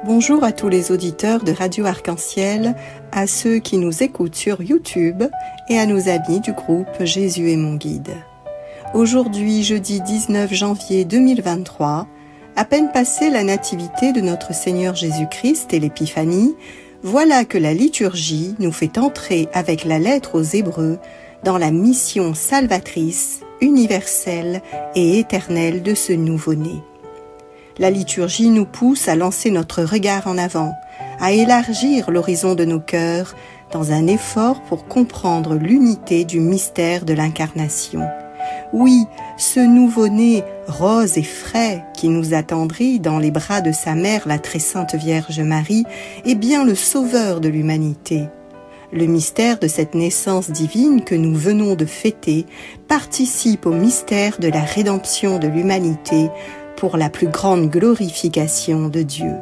Bonjour à tous les auditeurs de Radio Arc-en-Ciel, à ceux qui nous écoutent sur YouTube et à nos amis du groupe Jésus est mon guide. Aujourd'hui, jeudi 19 janvier 2023, à peine passée la nativité de notre Seigneur Jésus-Christ et l'Épiphanie, voilà que la liturgie nous fait entrer avec la lettre aux Hébreux dans la mission salvatrice, universelle et éternelle de ce nouveau-né. La liturgie nous pousse à lancer notre regard en avant, à élargir l'horizon de nos cœurs dans un effort pour comprendre l'unité du mystère de l'incarnation. Oui, ce nouveau-né rose et frais qui nous attendrit dans les bras de sa mère, la très sainte Vierge Marie, est bien le sauveur de l'humanité. Le mystère de cette naissance divine que nous venons de fêter participe au mystère de la rédemption de l'humanité pour la plus grande glorification de Dieu.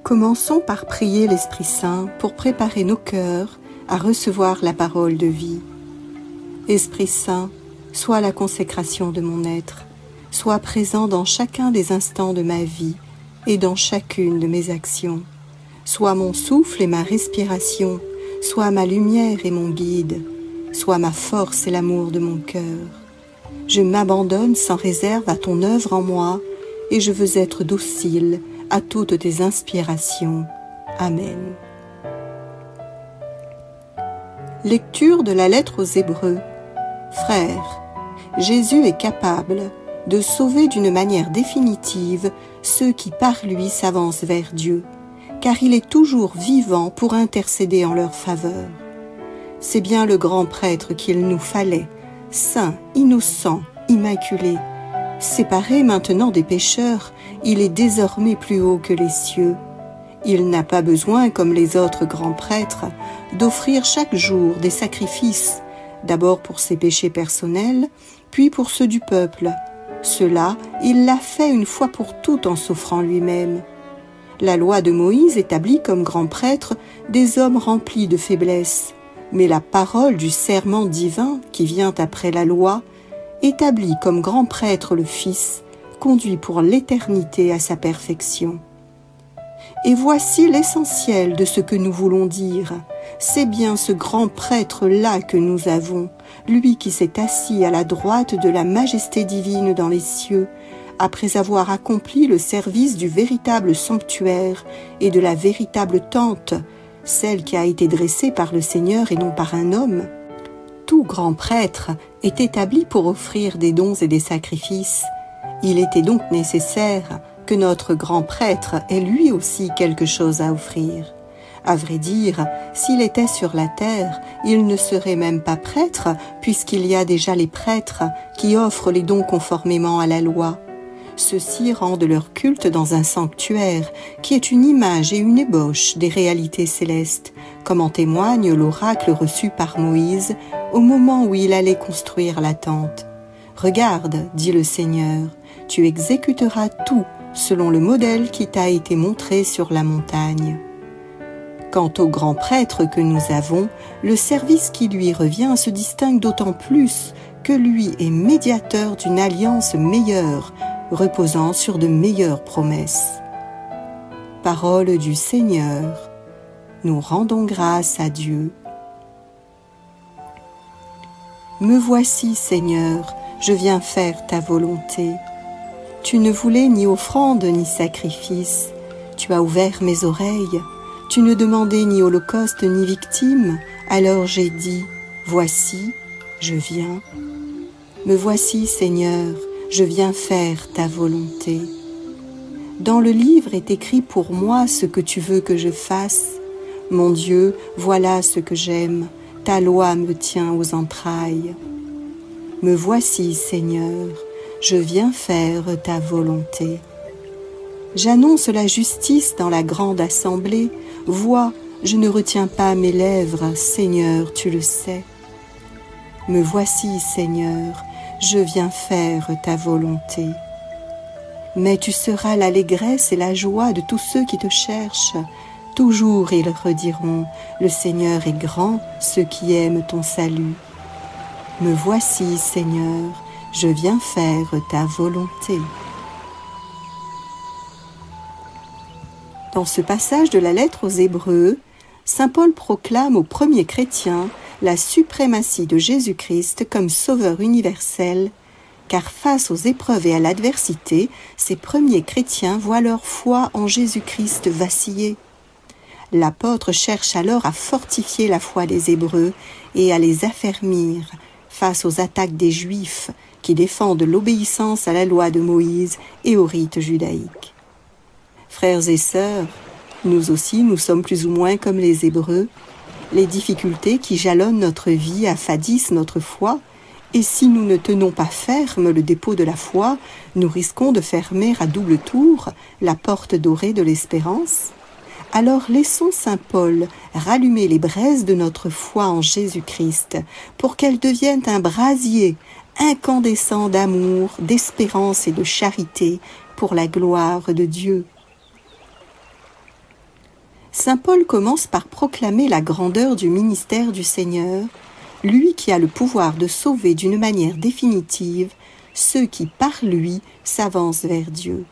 Commençons par prier l'Esprit Saint pour préparer nos cœurs à recevoir la parole de vie. Esprit Saint, sois la consécration de mon être, sois présent dans chacun des instants de ma vie et dans chacune de mes actions. Sois mon souffle et ma respiration, sois ma lumière et mon guide, sois ma force et l'amour de mon cœur. Je m'abandonne sans réserve à ton œuvre en moi et je veux être docile à toutes tes inspirations. Amen. Lecture de la lettre aux Hébreux. Frères, Jésus est capable de sauver d'une manière définitive ceux qui par lui s'avancent vers Dieu, car il est toujours vivant pour intercéder en leur faveur. C'est bien le grand prêtre qu'il nous fallait, saint, innocent, immaculé. Séparé maintenant des pécheurs, il est désormais plus haut que les cieux. Il n'a pas besoin, comme les autres grands prêtres, d'offrir chaque jour des sacrifices, d'abord pour ses péchés personnels, puis pour ceux du peuple. Cela, il l'a fait une fois pour toutes en s'offrant lui-même. La loi de Moïse établit comme grand prêtre des hommes remplis de faiblesse, mais la parole du serment divin qui vient après la loi établit comme grand prêtre le Fils, conduit pour l'éternité à sa perfection. Et voici l'essentiel de ce que nous voulons dire. C'est bien ce grand prêtre-là que nous avons, lui qui s'est assis à la droite de la majesté divine dans les cieux, après avoir accompli le service du véritable sanctuaire et de la véritable tente, celle qui a été dressée par le Seigneur et non par un homme. Tout grand prêtre est établi pour offrir des dons et des sacrifices. Il était donc nécessaire que notre grand prêtre ait lui aussi quelque chose à offrir. À vrai dire, s'il était sur la terre, il ne serait même pas prêtre, puisqu'il y a déjà les prêtres qui offrent les dons conformément à la loi. Ceux-ci rendent leur culte dans un sanctuaire qui est une image et une ébauche des réalités célestes, comme en témoigne l'oracle reçu par Moïse au moment où il allait construire la tente. « Regarde, dit le Seigneur, tu exécuteras tout selon le modèle qui t'a été montré sur la montagne. » Quant au grand prêtre que nous avons, le service qui lui revient se distingue d'autant plus que lui est médiateur d'une alliance meilleure, reposant sur de meilleures promesses. Parole du Seigneur, nous rendons grâce à Dieu. Me voici, Seigneur, je viens faire ta volonté. Tu ne voulais ni offrande ni sacrifice, tu as ouvert mes oreilles, tu ne demandais ni holocauste ni victime, alors j'ai dit, voici, je viens. Me voici, Seigneur, je viens faire ta volonté. Dans le livre est écrit pour moi ce que tu veux que je fasse. Mon Dieu, voilà ce que j'aime, ta loi me tient aux entrailles. Me voici, Seigneur, je viens faire ta volonté. J'annonce la justice dans la grande assemblée. Vois, je ne retiens pas mes lèvres, Seigneur, tu le sais. Me voici, Seigneur, je viens faire ta volonté. Mais tu seras l'allégresse et la joie de tous ceux qui te cherchent. Toujours ils rediront, le Seigneur est grand, ceux qui aiment ton salut. Me voici, Seigneur, je viens faire ta volonté. Dans ce passage de la lettre aux Hébreux, saint Paul proclame aux premiers chrétiens la suprématie de Jésus-Christ comme sauveur universel, car face aux épreuves et à l'adversité, ces premiers chrétiens voient leur foi en Jésus-Christ vaciller. L'apôtre cherche alors à fortifier la foi des Hébreux et à les affermir face aux attaques des Juifs qui défendent l'obéissance à la loi de Moïse et au rite judaïque. Frères et sœurs, nous aussi, nous sommes plus ou moins comme les Hébreux. Les difficultés qui jalonnent notre vie affadissent notre foi, et si nous ne tenons pas ferme le dépôt de la foi, nous risquons de fermer à double tour la porte dorée de l'espérance. Alors laissons saint Paul rallumer les braises de notre foi en Jésus-Christ pour qu'elles deviennent un brasier incandescent d'amour, d'espérance et de charité pour la gloire de Dieu. Saint Paul commence par proclamer la grandeur du ministère du Seigneur, lui qui a le pouvoir de sauver d'une manière définitive ceux qui, par lui, s'avancent vers Dieu.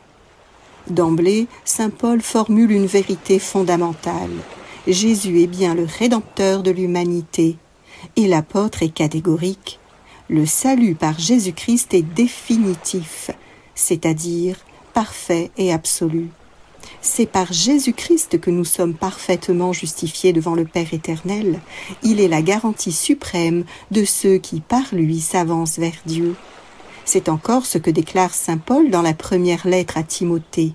D'emblée, saint Paul formule une vérité fondamentale. Jésus est bien le Rédempteur de l'humanité. Et l'apôtre est catégorique. Le salut par Jésus-Christ est définitif, c'est-à-dire parfait et absolu. C'est par Jésus-Christ que nous sommes parfaitement justifiés devant le Père éternel. Il est la garantie suprême de ceux qui, par lui, s'avancent vers Dieu. C'est encore ce que déclare saint Paul dans la première lettre à Timothée.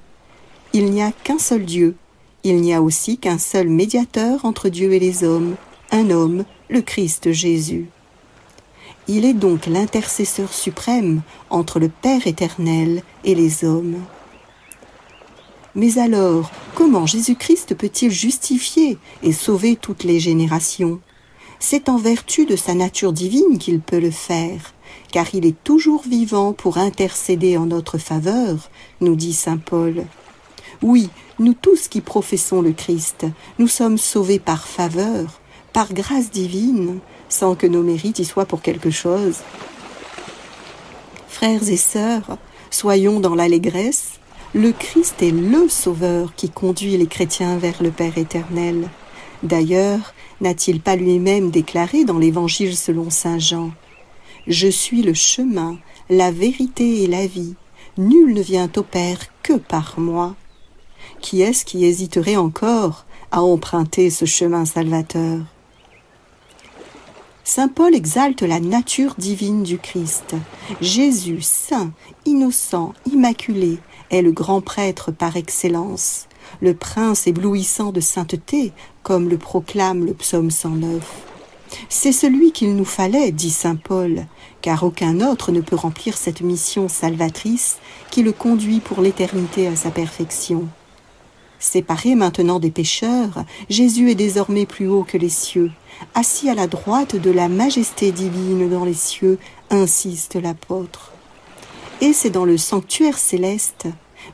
Il n'y a qu'un seul Dieu, il n'y a aussi qu'un seul médiateur entre Dieu et les hommes, un homme, le Christ Jésus. Il est donc l'intercesseur suprême entre le Père éternel et les hommes. Mais alors, comment Jésus-Christ peut-il justifier et sauver toutes les générations? C'est en vertu de sa nature divine qu'il peut le faire, car il est toujours vivant pour intercéder en notre faveur, nous dit saint Paul. Oui, nous tous qui professons le Christ, nous sommes sauvés par faveur, par grâce divine, sans que nos mérites y soient pour quelque chose. Frères et sœurs, soyons dans l'allégresse. Le Christ est le Sauveur qui conduit les chrétiens vers le Père éternel. D'ailleurs, n'a-t-il pas lui-même déclaré dans l'Évangile selon saint Jean : « Je suis le chemin, la vérité et la vie. Nul ne vient au Père que par moi. » Qui est-ce qui hésiterait encore à emprunter ce chemin salvateur? Saint Paul exalte la nature divine du Christ. Jésus, saint, innocent, immaculé, est le grand prêtre par excellence, le prince éblouissant de sainteté, comme le proclame le psaume 109. C'est celui qu'il nous fallait, dit saint Paul, car aucun autre ne peut remplir cette mission salvatrice qui le conduit pour l'éternité à sa perfection. Séparé maintenant des pécheurs, Jésus est désormais plus haut que les cieux, assis à la droite de la majesté divine dans les cieux, insiste l'apôtre. Et c'est dans le sanctuaire céleste,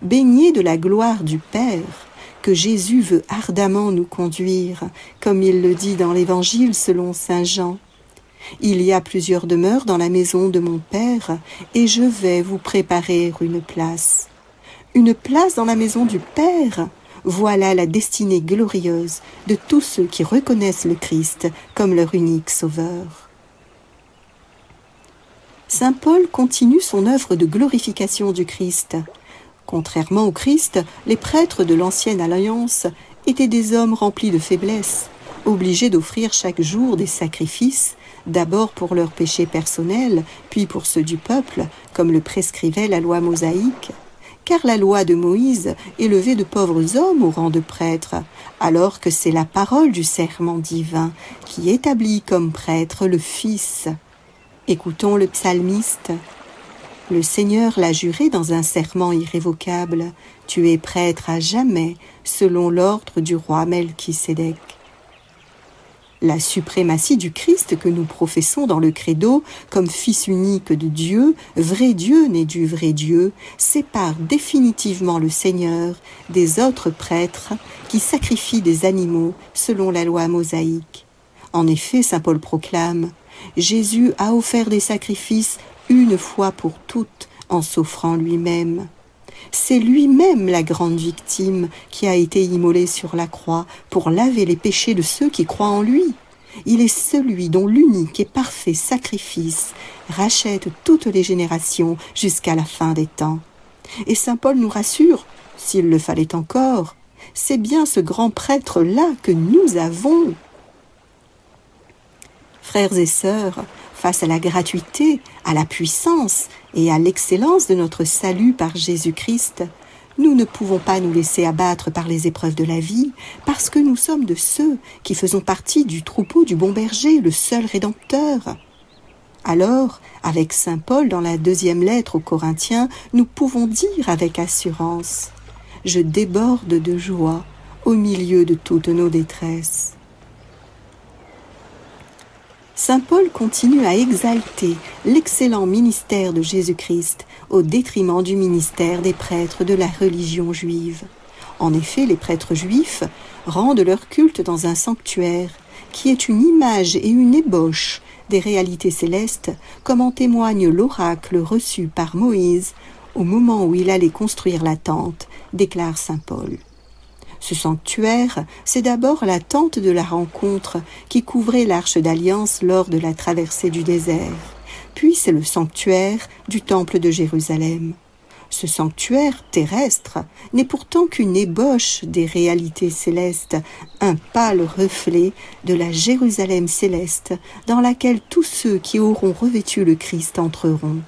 baigné de la gloire du Père, que Jésus veut ardemment nous conduire, comme il le dit dans l'Évangile selon saint Jean. « Il y a plusieurs demeures dans la maison de mon Père, et je vais vous préparer une place. » Une place dans la maison du Père, voilà la destinée glorieuse de tous ceux qui reconnaissent le Christ comme leur unique sauveur. Saint Paul continue son œuvre de glorification du Christ. Contrairement au Christ, les prêtres de l'ancienne alliance étaient des hommes remplis de faiblesse, obligés d'offrir chaque jour des sacrifices, d'abord pour leurs péchés personnels, puis pour ceux du peuple, comme le prescrivait la loi mosaïque. Car la loi de Moïse élevait de pauvres hommes au rang de prêtres, alors que c'est la parole du serment divin qui établit comme prêtre le Fils. Écoutons le psalmiste. Le Seigneur l'a juré dans un serment irrévocable. Tu es prêtre à jamais, selon l'ordre du roi Melchisédek. La suprématie du Christ que nous professons dans le credo comme Fils unique de Dieu, vrai Dieu né du vrai Dieu, sépare définitivement le Seigneur des autres prêtres qui sacrifient des animaux selon la loi mosaïque. En effet, saint Paul proclame « Jésus a offert des sacrifices une fois pour toutes en s'offrant lui-même ». C'est lui-même la grande victime qui a été immolée sur la croix pour laver les péchés de ceux qui croient en lui. Il est celui dont l'unique et parfait sacrifice rachète toutes les générations jusqu'à la fin des temps. Et saint Paul nous rassure, s'il le fallait encore, c'est bien ce grand prêtre-là que nous avons. Frères et sœurs, face à la gratuité, à la puissance et à l'excellence de notre salut par Jésus-Christ, nous ne pouvons pas nous laisser abattre par les épreuves de la vie, parce que nous sommes de ceux qui faisons partie du troupeau du bon berger, le seul Rédempteur. Alors, avec saint Paul dans la 2e lettre aux Corinthiens, nous pouvons dire avec assurance « Je déborde de joie au milieu de toutes nos détresses ». Saint Paul continue à exalter l'excellent ministère de Jésus-Christ au détriment du ministère des prêtres de la religion juive. En effet, les prêtres juifs rendent leur culte dans un sanctuaire qui est une image et une ébauche des réalités célestes, comme en témoigne l'oracle reçu par Moïse au moment où il allait construire la tente, déclare saint Paul. Ce sanctuaire, c'est d'abord la tente de la rencontre qui couvrait l'arche d'alliance lors de la traversée du désert. Puis c'est le sanctuaire du temple de Jérusalem. Ce sanctuaire terrestre n'est pourtant qu'une ébauche des réalités célestes, un pâle reflet de la Jérusalem céleste dans laquelle tous ceux qui auront revêtu le Christ entreront.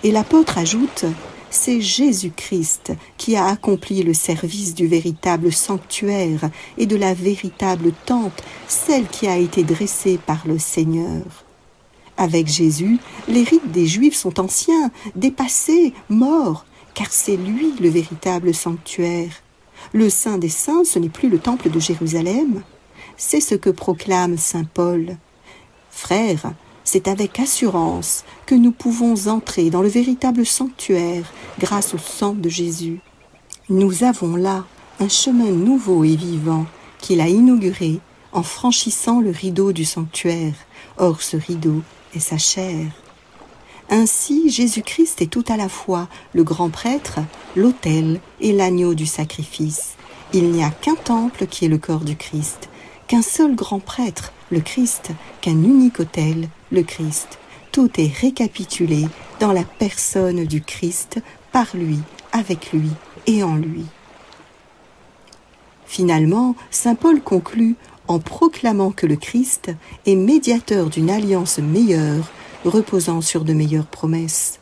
Et l'apôtre ajoute « C'est Jésus-Christ qui a accompli le service du véritable sanctuaire et de la véritable tente, celle qui a été dressée par le Seigneur. » Avec Jésus, les rites des Juifs sont anciens, dépassés, morts, car c'est lui le véritable sanctuaire. Le Saint des Saints, ce n'est plus le temple de Jérusalem. C'est ce que proclame saint Paul. Frères, c'est avec assurance que nous pouvons entrer dans le véritable sanctuaire grâce au sang de Jésus. Nous avons là un chemin nouveau et vivant qu'il a inauguré en franchissant le rideau du sanctuaire. Or, ce rideau est sa chair. Ainsi, Jésus-Christ est tout à la fois le grand prêtre, l'autel et l'agneau du sacrifice. Il n'y a qu'un temple qui est le corps du Christ, qu'un seul grand prêtre, le Christ, qu'un unique autel, le Christ. Tout est récapitulé dans la personne du Christ, par lui, avec lui et en lui. Finalement, saint Paul conclut en proclamant que le Christ est médiateur d'une alliance meilleure, reposant sur de meilleures promesses.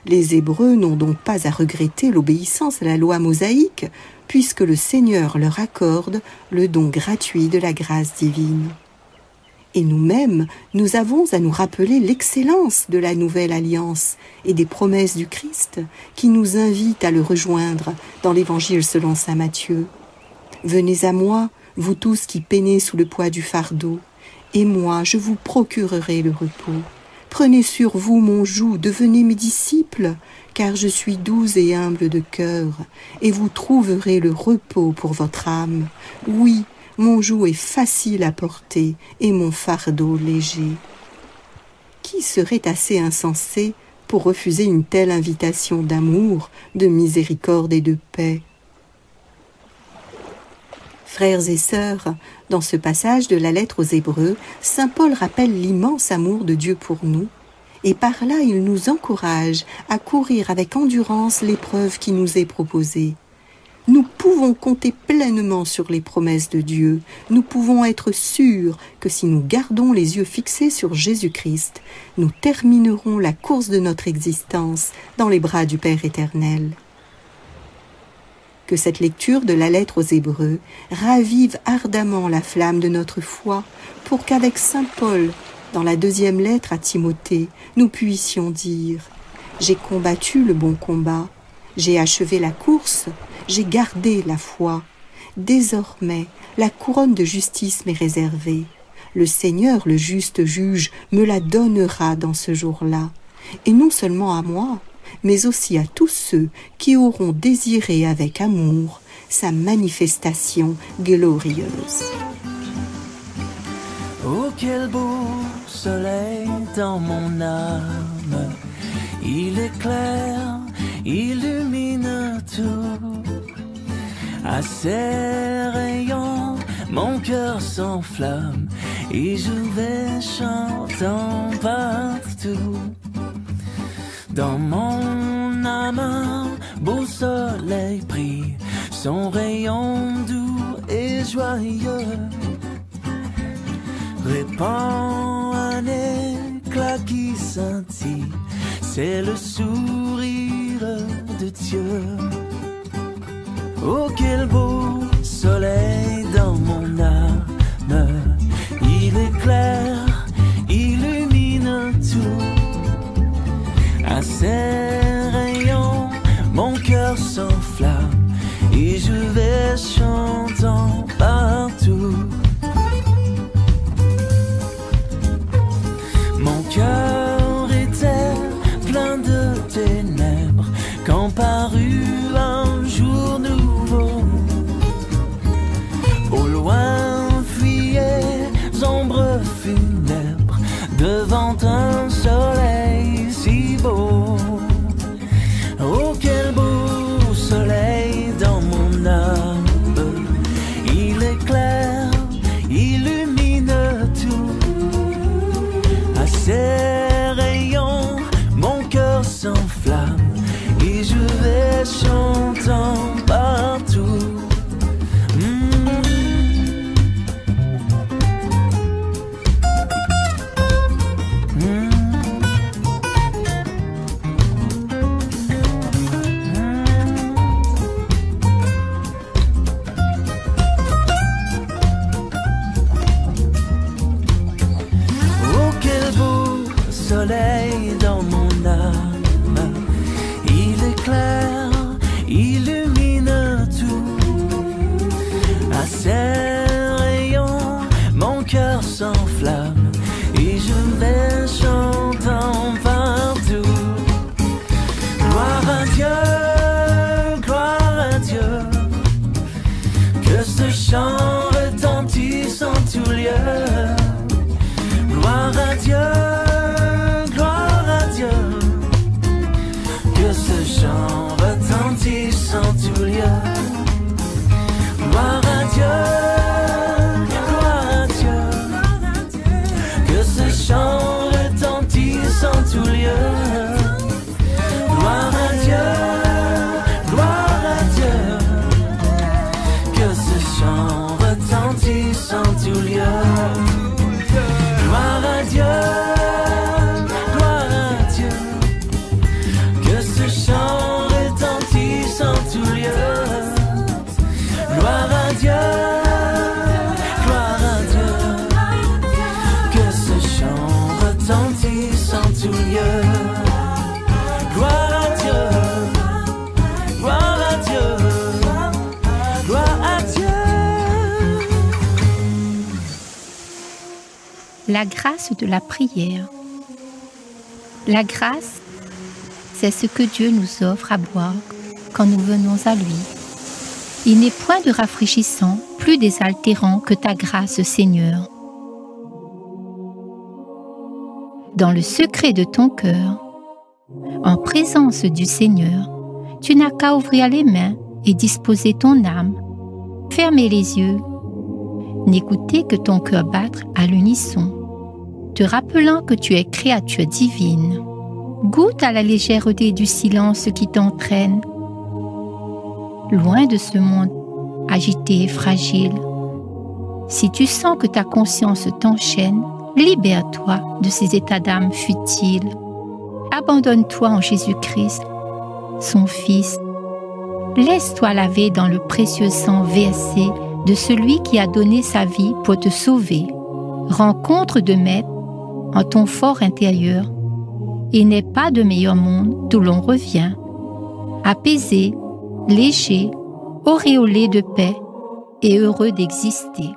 Les Hébreux n'ont donc pas à regretter l'obéissance à la loi mosaïque, puisque le Seigneur leur accorde le don gratuit de la grâce divine. Et nous-mêmes, nous avons à nous rappeler l'excellence de la nouvelle alliance et des promesses du Christ qui nous invitent à le rejoindre dans l'Évangile selon saint Matthieu. « Venez à moi, vous tous qui peinez sous le poids du fardeau, et moi je vous procurerai le repos. Prenez sur vous mon joug, devenez mes disciples, car je suis doux et humble de cœur, et vous trouverez le repos pour votre âme. Oui, mon joug est facile à porter, et mon fardeau léger. » Qui serait assez insensé pour refuser une telle invitation d'amour, de miséricorde et de paix ? Frères et sœurs, dans ce passage de la lettre aux Hébreux, saint Paul rappelle l'immense amour de Dieu pour nous, et par là il nous encourage à courir avec endurance l'épreuve qui nous est proposée. Nous pouvons compter pleinement sur les promesses de Dieu, nous pouvons être sûrs que si nous gardons les yeux fixés sur Jésus-Christ, nous terminerons la course de notre existence dans les bras du Père éternel. Que cette lecture de la lettre aux Hébreux ravive ardemment la flamme de notre foi pour qu'avec saint Paul, dans la 2e lettre à Timothée, nous puissions dire « J'ai combattu le bon combat, j'ai achevé la course, j'ai gardé la foi. Désormais, la couronne de justice m'est réservée, le Seigneur, le juste juge, me la donnera dans ce jour-là, et non seulement à moi, mais aussi à tous ceux qui auront désiré avec amour sa manifestation glorieuse. Oh, quel beau soleil dans mon âme, il éclaire, illumine tout. À ses rayons, mon cœur s'enflamme et je vais chantant partout. Dans mon âme, un beau soleil brille, son rayon doux et joyeux répand un éclat qui scintille, c'est le sourire de Dieu. Oh, quel beau soleil dans mon âme, il éclaire, illumine tout. À ses rayons, mon cœur s'enflamme et je vais chantant partout. Mon cœur était plein de ténèbres quand parut un jour nouveau. Au loin fuyaient ombres funèbres devant un soleil si beau. Oh, quel beau soleil dans mon âme, il éclaire, illumine tout. À ses rayons, mon cœur s'enflamme et je vais chantant partout. Oh, quel beau soleil dans mon âme, il éclaire, illumine tout. À ses rayons, mon cœur s'enflamme et je vais chantant partout. Gloire à Dieu, gloire à Dieu, que ce chant retentisse en tout lieu. Gloire à Dieu, gloire à Dieu, que ce chant retentisse en tout lieu. Gloire à Dieu, gloire à Dieu, que ce chant retentisse en tout lieu. Gloire à Dieu, gloire à Dieu, que ce chant retentisse en tout lieu. Gloire à Dieu, gloire à Dieu, que ce chant retentisse en tout lieu. Gloire à Dieu, gloire à Dieu, que ce chant retentisse en tout lieu. Gloire à Dieu, gloire à Dieu, gloire à Dieu. La grâce de la prière. La grâce, c'est ce que Dieu nous offre à boire quand nous venons à lui. Il n'est point de rafraîchissant, plus désaltérant que ta grâce, Seigneur. Dans le secret de ton cœur, en présence du Seigneur, tu n'as qu'à ouvrir les mains et disposer ton âme, fermer les yeux, n'écouter que ton cœur battre à l'unisson, te rappelant que tu es créature divine. Goûte à la légèreté du silence qui t'entraîne, loin de ce monde agité et fragile. Si tu sens que ta conscience t'enchaîne, libère-toi de ces états d'âme futiles. Abandonne-toi en Jésus-Christ, son Fils. Laisse-toi laver dans le précieux sang versé de celui qui a donné sa vie pour te sauver. Rencontre de maître en ton fort intérieur. Il n'est pas de meilleur monde d'où l'on revient. Apaisé, léger, auréolé de paix et heureux d'exister.